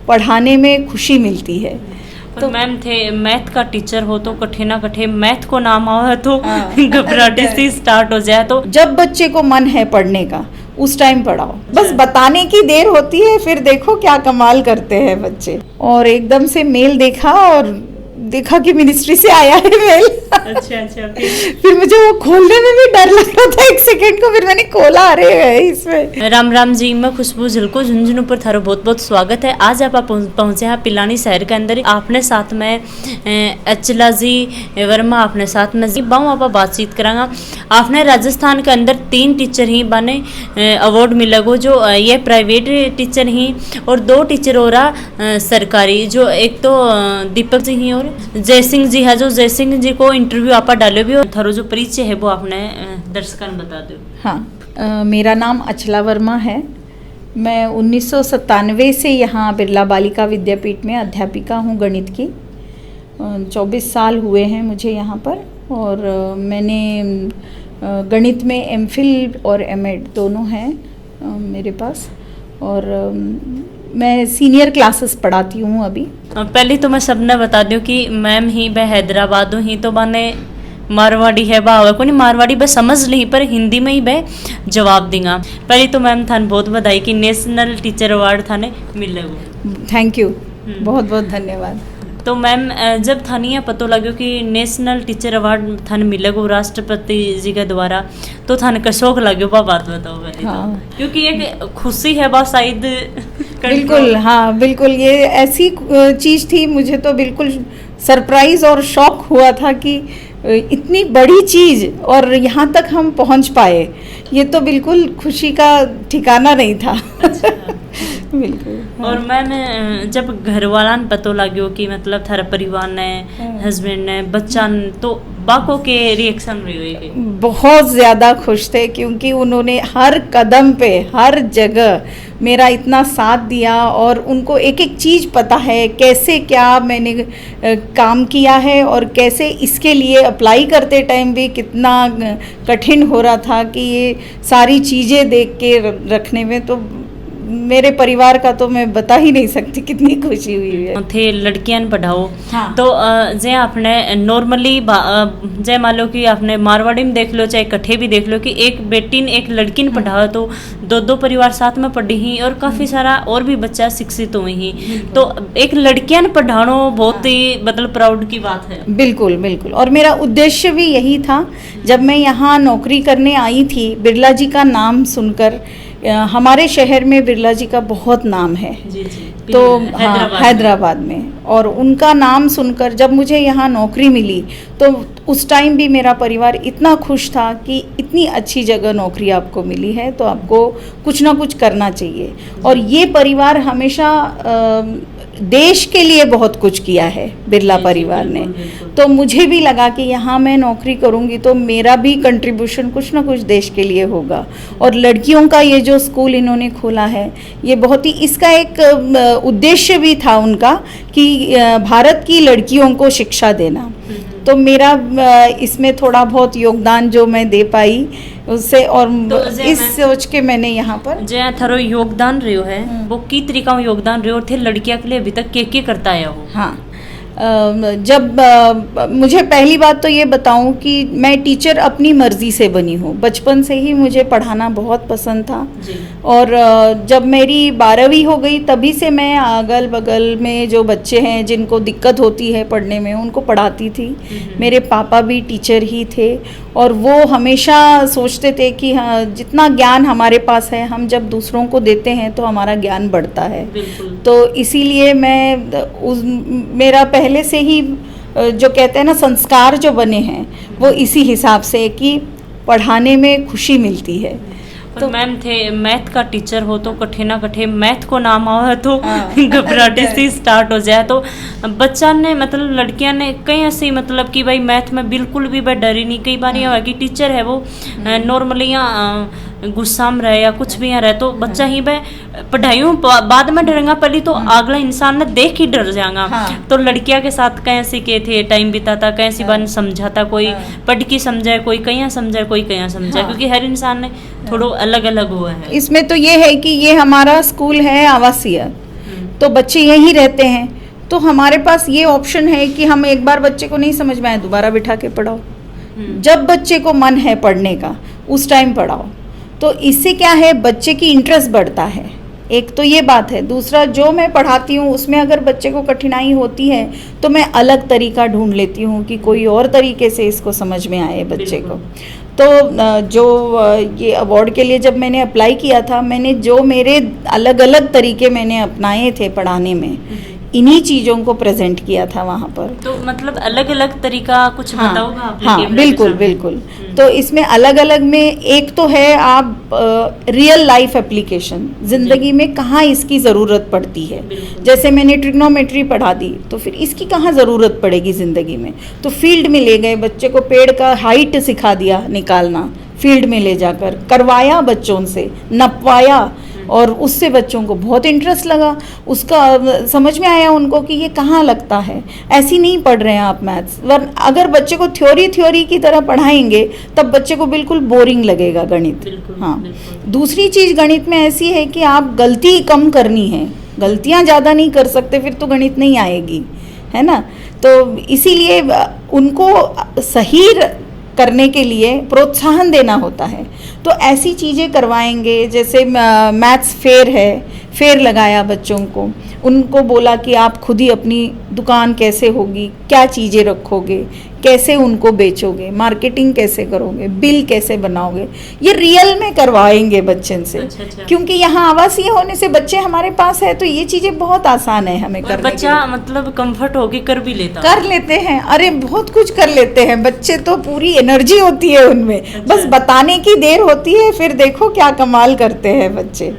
पढ़ाने में खुशी मिलती है। तो मैम थे मैथ का टीचर हो तो कठे ना कठे मैथ को नाम आवा तो घबराहट सी स्टार्ट हो जाए, तो जब बच्चे को मन है पढ़ने का उस टाइम पढ़ाओ, बस बताने की देर होती है, फिर देखो क्या कमाल करते हैं बच्चे। और एकदम से मेल देखा और देखा कि मिनिस्ट्री से आया है मेल। अच्छा फिर मुझे वो खोलने में भी डर लग रहा था एक सेकंड को, फिर मैंने खोला, अरे है इसमें। राम राम जी, मैं खुशबू झलको झुंझुनू पर थारो बहुत बहुत स्वागत है। आज आप पहुंचे हैं पिलानी शहर के अंदर। आपने साथ में अचला जी वर्मा आपने साथ में जी बाऊ आप बातचीत करांगा। आपने राजस्थान के अंदर 3 टीचर ही बने अवार्ड मिलेगो, जो ये प्राइवेट टीचर ही और 2 टीचर हो रहा सरकारी, जो एक तो दीपक जी ही और जय सिंह जी है, जो जय सिंह जी को इंटरव्यू आप डाले भी और थारो जो परिचय है वो आपने दर्शकों बता दो। हाँ, मेरा नाम अचला वर्मा है। मैं 1997 से यहाँ बिरला बालिका विद्यापीठ में अध्यापिका हूँ गणित की। 24 साल हुए हैं मुझे यहाँ पर, और मैंने गणित में एमफिल और एमएड दोनों हैं मेरे पास, और मैं सीनियर क्लासेस पढ़ाती हूँ अभी। पहले तो मैं सबने बता दूं कि मैम ही वह हैदराबाद ही तो बने मारवाड़ी है बाव को नहीं मारवाड़ी बस समझ ली, पर हिंदी में ही वह जवाब देंगा। पहले तो मैम थान बहुत बधाई कि नेशनल टीचर अवार्ड थाने मिले वो। थैंक यू, बहुत बहुत धन्यवाद। तो मैम जब थानिया पता लगे कि नेशनल टीचर अवार्ड थाने मिलेगो राष्ट्रपति जी के द्वारा, तो थाने का शौक लगे वो बात बताओ पहले। हाँ। तो क्योंकि एक खुशी है बस शायद। बिल्कुल, हाँ बिल्कुल, ये ऐसी चीज़ थी, मुझे तो बिल्कुल सरप्राइज और शौक हुआ था कि इतनी बड़ी चीज़ और यहाँ तक हम पहुँच पाए, ये तो बिल्कुल खुशी का ठिकाना नहीं था। अच्छा। बिल्कुल। हाँ। और मैम जब घर वाला ने पता लगे कि मतलब थारा परिवार ने हस्बैंड ने बच्चा ने, तो बाको के रिएक्शन रही हुई? बहुत ज़्यादा खुश थे, क्योंकि उन्होंने हर कदम पे हर जगह मेरा इतना साथ दिया, और उनको एक एक चीज़ पता है कैसे क्या मैंने काम किया है, और कैसे इसके लिए अप्लाई करते टाइम भी कितना कठिन हो रहा था कि ये सारी चीज़ें देख के रखने में। तो मेरे परिवार का तो मैं बता ही नहीं सकती कितनी खुशी हुई है। थे लड़कियां पढ़ाओ। हाँ। तो जे आपने नॉर्मली जय मान लो कि आपने मारवाड़ी में देख लो चाहे कट्ठे भी देख लो कि एक बेटी ने एक लड़की ने पढ़ाओ, तो 2 परिवार साथ में पढ़ी ही और काफ़ी सारा और भी बच्चा शिक्षित हुए ही, तो एक लड़कियां ने पढ़ाना बहुत ही मतलब प्राउड की बात है। बिल्कुल बिल्कुल, और मेरा उद्देश्य भी यही था। जब मैं यहाँ नौकरी करने आई थी, बिरला जी का नाम सुनकर, हमारे शहर में बिरला जी का बहुत नाम है। जी जी। तो हैदराबाद में, और उनका नाम सुनकर जब मुझे यहाँ नौकरी मिली, तो उस टाइम भी मेरा परिवार इतना खुश था कि इतनी अच्छी जगह नौकरी आपको मिली है, तो आपको कुछ ना कुछ करना चाहिए। और ये परिवार हमेशा देश के लिए बहुत कुछ किया है बिरला परिवार ने। तो मुझे भी लगा कि यहाँ मैं नौकरी करूँगी तो मेरा भी कंट्रीब्यूशन कुछ ना कुछ देश के लिए होगा। और लड़कियों का ये जो स्कूल इन्होंने खोला है, ये बहुत ही, इसका एक उद्देश्य भी था उनका कि भारत की लड़कियों को शिक्षा देना। तो मेरा इसमें थोड़ा बहुत योगदान जो मैं दे पाई उससे, और तो इस सोच के मैंने यहाँ पर जय थारो योगदान रहो है, वो की तरीका में योगदान रहो थे लड़कियां के लिए अभी तक के करता आया हो? हाँ, जब मुझे पहली बात तो ये बताऊं कि मैं टीचर अपनी मर्ज़ी से बनी हूँ। बचपन से ही मुझे पढ़ाना बहुत पसंद था, और जब मेरी 12वीं हो गई तभी से मैं अगल बगल में जो बच्चे हैं जिनको दिक्कत होती है पढ़ने में, उनको पढ़ाती थी। मेरे पापा भी टीचर ही थे, और वो हमेशा सोचते थे कि हाँ, जितना ज्ञान हमारे पास है, हम जब दूसरों को देते हैं तो हमारा ज्ञान बढ़ता है। तो इसीलिए मेरा पहले से ही जो कहते हैं ना संस्कार जो बने हैं, वो इसी हिसाब से कि पढ़ाने में खुशी मिलती है। तो मैम थे मैथ का टीचर हो तो कठे ना कठे मैथ को नाम आवा तो घबराहट सी स्टार्ट हो जाए, तो बच्चा ने मतलब लड़कियां ने कई ऐसी मतलब कि भाई मैथ में बिल्कुल भी भाई डरी नहीं। कई बार यह है कि टीचर है वो नॉर्मली यहाँ गुस्सा में रहे या कुछ भी यहाँ रहे, तो बच्चा ही भाई पढ़ाइयों बाद में डरेगा, पहले तो अगला इंसान ने देख ही डर जाएगा। तो लड़कियां के साथ कैसे के थे टाइम बिताता, कैसी बार समझाता, कोई पढ़ के समझाए, कोई कहीं समझाए, कोई कहीं समझाए, क्योंकि हर इंसान ने थोड़ा अलग अलग हुआ है। इसमें तो ये है कि ये हमारा स्कूल है आवासीय, तो बच्चे यहीं रहते हैं, तो हमारे पास ये ऑप्शन है कि हम एक बार बच्चे को नहीं समझ में आए दोबारा बिठा के पढ़ाओ, जब बच्चे को मन है पढ़ने का उस टाइम पढ़ाओ। तो इससे क्या है, बच्चे की इंटरेस्ट बढ़ता है, एक तो ये बात है। दूसरा, जो मैं पढ़ाती हूँ उसमें अगर बच्चे को कठिनाई होती है तो मैं अलग तरीका ढूंढ लेती हूँ कि कोई और तरीके से इसको समझ में आए बच्चे को। तो जो ये अवार्ड के लिए जब मैंने अप्लाई किया था, मैंने जो मेरे अलग अलग तरीके मैंने अपनाए थे पढ़ाने में, इन्हीं चीज़ों को प्रेजेंट किया था वहाँ पर। तो मतलब अलग अलग तरीका कुछ बताओगे आप? हाँ बिल्कुल बिल्कुल। तो इसमें अलग अलग में एक तो है आप रियल लाइफ एप्लीकेशन, जिंदगी में कहाँ इसकी ज़रूरत पड़ती है। जैसे मैंने ट्रिग्नोमेट्री पढ़ा दी, तो फिर इसकी कहाँ ज़रूरत पड़ेगी ज़िंदगी में, तो फील्ड में ले गए, बच्चे को पेड़ का हाइट सिखा दिया निकालना, फील्ड में ले जाकर करवाया, बच्चों से नपवाया, और उससे बच्चों को बहुत इंटरेस्ट लगा, उसका समझ में आया उनको कि ये कहाँ लगता है। ऐसी नहीं पढ़ रहे हैं आप मैथ्स, वरना अगर बच्चे को थ्योरी की तरह पढ़ाएंगे तब बच्चे को बिल्कुल बोरिंग लगेगा गणित। हाँ, दूसरी चीज़ गणित में ऐसी है कि आप गलती कम करनी है, गलतियाँ ज़्यादा नहीं कर सकते, फिर तो गणित नहीं आएगी, है ना। तो इसीलिए उनको सही करने के लिए प्रोत्साहन देना होता है। तो ऐसी चीज़ें करवाएंगे, जैसे मैथ्स फेयर है, फेयर लगाया बच्चों को, उनको बोला कि आप खुद ही अपनी दुकान कैसे होगी, क्या चीज़ें रखोगे, कैसे उनको बेचोगे, मार्केटिंग कैसे करोगे, बिल कैसे बनाओगे, ये रियल में करवाएंगे बच्चे से। अच्छा। क्योंकि यहाँ आवासीय होने से बच्चे हमारे पास है, तो ये चीज़ें बहुत आसान है हमें करने। बच्चा मतलब कंफर्ट होके कर भी लेता, कर लेते हैं, अरे बहुत कुछ कर लेते हैं बच्चे, तो पूरी एनर्जी होती है उनमें। अच्छा। बस बताने की देर होती है, फिर देखो क्या कमाल करते हैं बच्चे।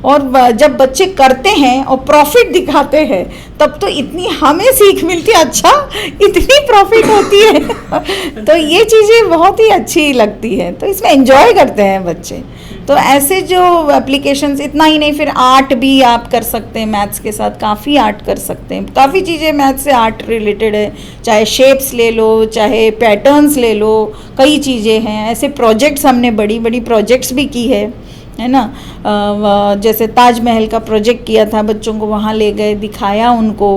और जब बच्चे करते हैं और प्रॉफिट दिखाते हैं, तब तो इतनी हमें सीख मिलती है, अच्छा इतनी प्रॉफिट होती है। तो ये चीज़ें बहुत ही अच्छी लगती है, तो इसमें एंजॉय करते हैं बच्चे। तो ऐसे जो एप्लीकेशंस, इतना ही नहीं, फिर आर्ट भी आप कर सकते हैं मैथ्स के साथ, काफ़ी आर्ट कर सकते हैं, काफ़ी चीज़ें मैथ्स से आर्ट रिलेटेड है, चाहे शेप्स ले लो, चाहे पैटर्न्स ले लो, कई चीज़ें हैं। ऐसे प्रोजेक्ट्स हमने बड़ी बड़ी प्रोजेक्ट्स भी की है ना। जैसे ताजमहल का प्रोजेक्ट किया था, बच्चों को वहाँ ले गए, दिखाया उनको,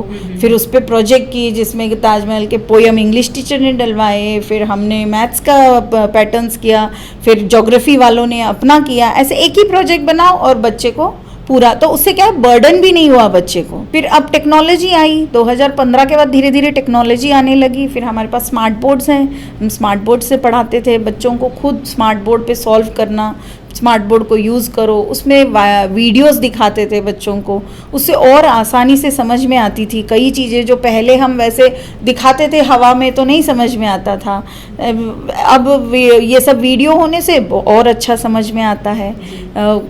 फिर उस पर प्रोजेक्ट की जिसमें कि ताजमहल के पोयम इंग्लिश टीचर ने डलवाए, फिर हमने मैथ्स का पैटर्न्स किया, फिर ज्योग्राफी वालों ने अपना किया। ऐसे एक ही प्रोजेक्ट बनाओ और बच्चे को पूरा, तो उससे क्या बर्डन भी नहीं हुआ बच्चे को। फिर अब टेक्नोलॉजी आई, 2015 के बाद धीरे धीरे टेक्नोलॉजी आने लगी, फिर हमारे पास स्मार्ट बोर्ड्स हैं, हम स्मार्ट बोर्ड से पढ़ाते थे बच्चों को, खुद स्मार्ट बोर्ड पे सॉल्व करना, स्मार्ट बोर्ड को यूज़ करो, उसमें वीडियोस दिखाते थे बच्चों को, उससे और आसानी से समझ में आती थी। कई चीज़ें जो पहले हम वैसे दिखाते थे हवा में तो नहीं समझ में आता था, अब ये सब वीडियो होने से और अच्छा समझ में आता है।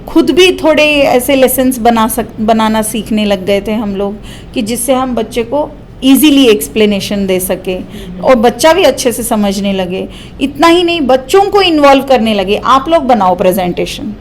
खुद भी थोड़े ऐसे लेसन्स बनाना सीखने लग गए थे हम लोग, कि जिससे हम बच्चे को इजीली एक्सप्लेनेशन दे सके और बच्चा भी अच्छे से समझने लगे। इतना ही नहीं, बच्चों को इन्वॉल्व करने लगे, आप लोग बनाओ प्रेजेंटेशन,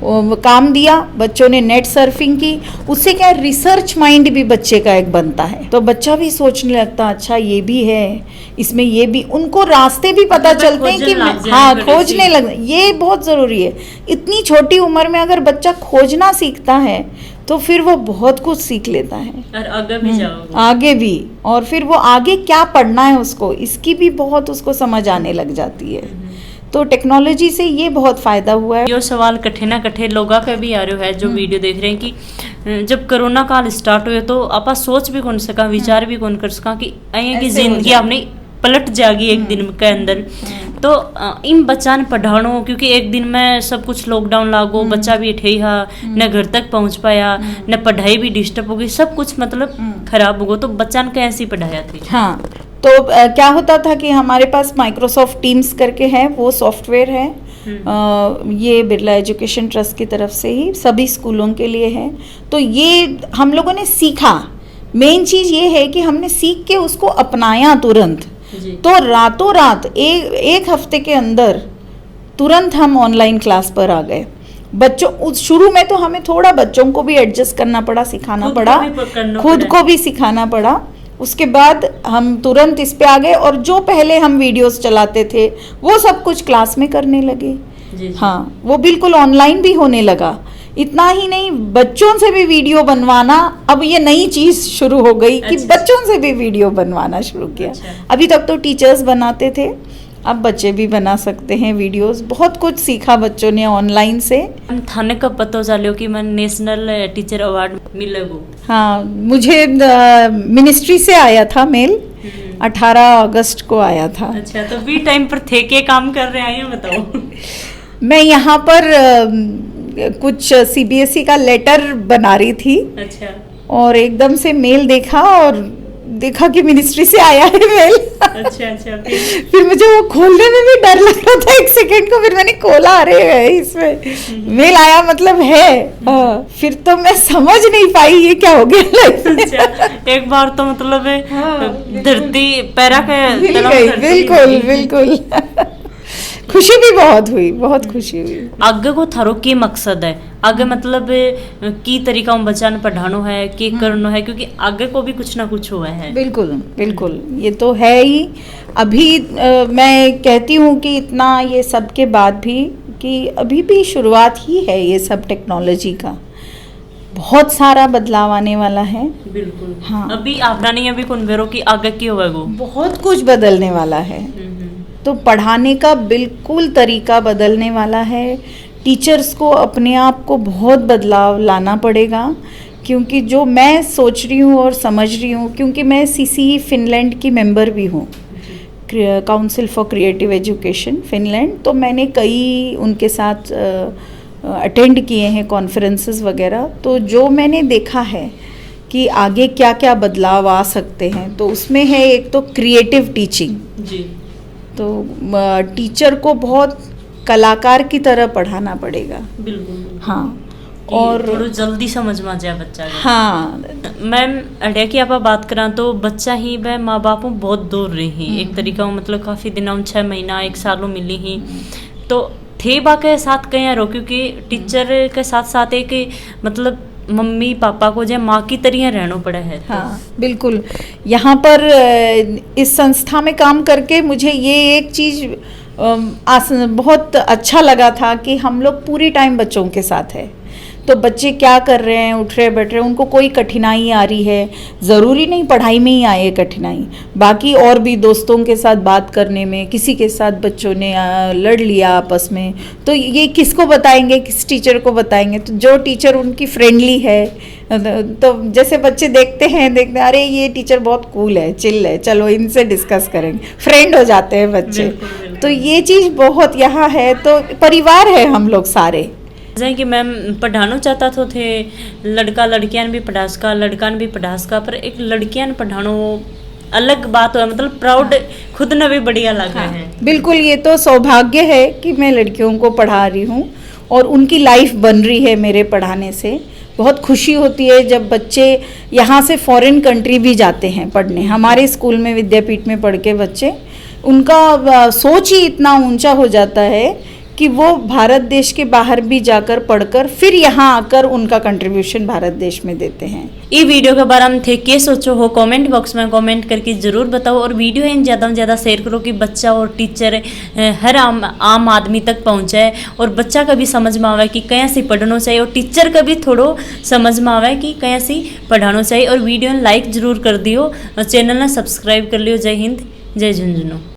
काम दिया, बच्चों ने नेट सर्फिंग की, उससे क्या रिसर्च माइंड भी बच्चे का एक बनता है, तो बच्चा भी सोचने लगता, अच्छा ये भी है, इसमें ये भी, उनको रास्ते भी पता चलते हैं कि हाँ खोजने लग, ये बहुत ज़रूरी है। इतनी छोटी उम्र में अगर बच्चा खोजना सीखता है तो फिर वो बहुत कुछ सीख लेता है, और आगे भी जाओगे, आगे भी, और फिर वो आगे क्या पढ़ना है उसको, इसकी भी बहुत उसको समझ आने लग जाती है। तो टेक्नोलॉजी से ये बहुत फ़ायदा हुआ है। यो सवाल कठे ना कठे लोगों का भी आ रहा है जो वीडियो देख रहे हैं कि जब कोरोना काल स्टार्ट हुए तो आप सोच भी कौन सका, विचार भी कौन कर सका कि की जिंदगी आपने पलट जाएगी एक दिन के अंदर। तो इन बच्चा ने पढ़ानो, क्योंकि एक दिन में सब कुछ लॉकडाउन लागो, बच्चा भी ठे हा, न घर तक पहुंच पाया, न पढ़ाई भी डिस्टर्ब हो गई, सब कुछ मतलब खराब हो गया। तो बच्चा ने कैसे पढ़ाया थी? हाँ, तो क्या होता था कि हमारे पास माइक्रोसॉफ्ट टीम्स करके है, वो सॉफ्टवेयर है, ये बिरला एजुकेशन ट्रस्ट की तरफ से ही सभी स्कूलों के लिए है। तो ये हम लोगों ने सीखा, मेन चीज़ ये है कि हमने सीख के उसको अपनाया तुरंत। तो रातों रात एक हफ्ते के अंदर तुरंत हम ऑनलाइन क्लास पर आ गए। बच्चों, शुरू में तो हमें थोड़ा बच्चों को भी एडजस्ट करना पड़ा, सिखाना पड़ा, खुद को भी सिखाना पड़ा। उसके बाद हम तुरंत इस पे आ गए, और जो पहले हम वीडियोस चलाते थे वो सब कुछ क्लास में करने लगे। हाँ, वो बिल्कुल ऑनलाइन भी होने लगा। इतना ही नहीं, बच्चों से भी वीडियो बनवाना, अब ये नई चीज शुरू हो गई कि अच्छा। बच्चों से भी वीडियो बनवाना शुरू किया। अच्छा। अभी तक तो टीचर्स बनाते थे, अब बच्चे भी बना सकते हैं वीडियोस। बहुत कुछ सीखा बच्चों ने ऑनलाइन से। थाने कब पता चलो कि मैं नेशनल टीचर अवार्ड मिलेगो? हाँ, मुझे मिनिस्ट्री से आया था मेल, 18 अगस्त को आया था। अच्छा, तो भी टाइम पर थे के काम कर रहे हैं, ये बताओ। मैं यहाँ पर कुछ CBSE का लेटर बना रही थी अच्छा और एकदम से मेल देखा और देखा कि मिनिस्ट्री से आया है मेल। अच्छा अच्छा, फिर मुझे वो खोलने में भी डर लग रहा था एक सेकंड को, फिर मैंने खोला, अरे इसमें मेल आया मतलब है। फिर तो मैं समझ नहीं पाई ये क्या हो गया लाइफ में। अच्छा, एक बार तो मतलब धरती पैरा के हिल गई, बिल्कुल बिल्कुल। खुशी भी बहुत हुई, बहुत खुशी हुई। आगे को थारो की मकसद है, आगे मतलब की तरीका हम बच्चा ने पढ़ानो है, की करनो है, क्योंकि आगे को भी कुछ ना कुछ हुआ है। बिल्कुल बिल्कुल, ये तो है ही। अभी मैं कहती हूँ कि इतना ये सब के बाद भी कि अभी भी शुरुआत ही है ये सब टेक्नोलॉजी का, बहुत सारा बदलाव आने वाला है। बिल्कुल। हाँ। अभी आपना नहीं अभी कौन बेरो की आगे की होगा वो बहुत कुछ बदलने वाला है। तो पढ़ाने का बिल्कुल तरीका बदलने वाला है। टीचर्स को अपने आप को बहुत बदलाव लाना पड़ेगा, क्योंकि जो मैं सोच रही हूँ और समझ रही हूँ, क्योंकि मैं CCE फिनलैंड की मेंबर भी हूँ, council for creative education Finland. तो मैंने कई उनके साथ अटेंड किए हैं कॉन्फ्रेंसेस वगैरह। तो जो मैंने देखा है कि आगे क्या क्या बदलाव आ सकते हैं, तो उसमें है एक तो क्रिएटिव टीचिंग जी। तो टीचर को बहुत कलाकार की तरह पढ़ाना पड़ेगा। बिल्कुल। हाँ, और और थोड़ा जल्दी समझ में आ जाए बच्चा का। हाँ मैम अड़िया की आप बात करा तो बच्चा ही वह माँ बापों बहुत दूर रही एक तरीका मतलब काफ़ी दिनों 6 महीना 1 सालों मिली ही तो थे बा के साथ कहीं रो, क्योंकि टीचर के साथ साथ एक मतलब मम्मी पापा को जो माँ की तरह रहना पड़ा है। हाँ बिल्कुल। यहाँ पर इस संस्था में काम करके मुझे ये एक चीज़ बहुत अच्छा लगा था कि हम लोग पूरी टाइम बच्चों के साथ है। तो बच्चे क्या कर रहे हैं, उठ रहे बैठ रहे, उनको कोई कठिनाई आ रही है, ज़रूरी नहीं पढ़ाई में ही आए कठिनाई, बाकी और भी दोस्तों के साथ बात करने में, किसी के साथ बच्चों ने लड़ लिया आपस में, तो ये किसको बताएंगे, किस टीचर को बताएंगे। तो जो टीचर उनकी फ्रेंडली है, तो जैसे बच्चे देखते हैं अरे ये टीचर बहुत कूल है, चिल है, चलो इनसे डिस्कस करेंगे, फ्रेंड हो जाते हैं बच्चे। तो ये चीज़ बहुत यहाँ है। तो परिवार है हम लोग सारे। जैसे कि मैम पढ़ाना चाहता तो थे लड़का लड़कियां भी पढ़ा सका, लड़का भी पढ़ा सका, पर एक लड़कियां पढ़ानो अलग बात हो, मतलब प्राउड खुद ने भी बढ़िया लगा है। बिल्कुल, ये तो सौभाग्य है कि मैं लड़कियों को पढ़ा रही हूँ और उनकी लाइफ बन रही है मेरे पढ़ाने से। बहुत खुशी होती है जब बच्चे यहाँ से फॉरेन कंट्री भी जाते हैं पढ़ने। हमारे स्कूल में विद्यापीठ में पढ़ के बच्चे, उनका सोच ही इतना ऊंचा हो जाता है कि वो भारत देश के बाहर भी जाकर पढ़कर फिर यहाँ आकर उनका कंट्रीब्यूशन भारत देश में देते हैं। ये वीडियो के बारे में थे क्या सोचो हो, कमेंट बॉक्स में कमेंट करके ज़रूर बताओ, और वीडियो इन ज़्यादा से ज़्यादा शेयर करो कि बच्चा और टीचर हर आम आदमी तक पहुँचाए, और बच्चा का भी समझ में आवे कि कहीं से पढ़ना चाहिए, और टीचर का भी थोड़ो समझ में आवे कि कहीं से पढ़ाना चाहिए। और वीडियो लाइक ज़रूर कर दियो और चैनल ने सब्सक्राइब कर लियो। जय हिंद, जय झुंझुनू।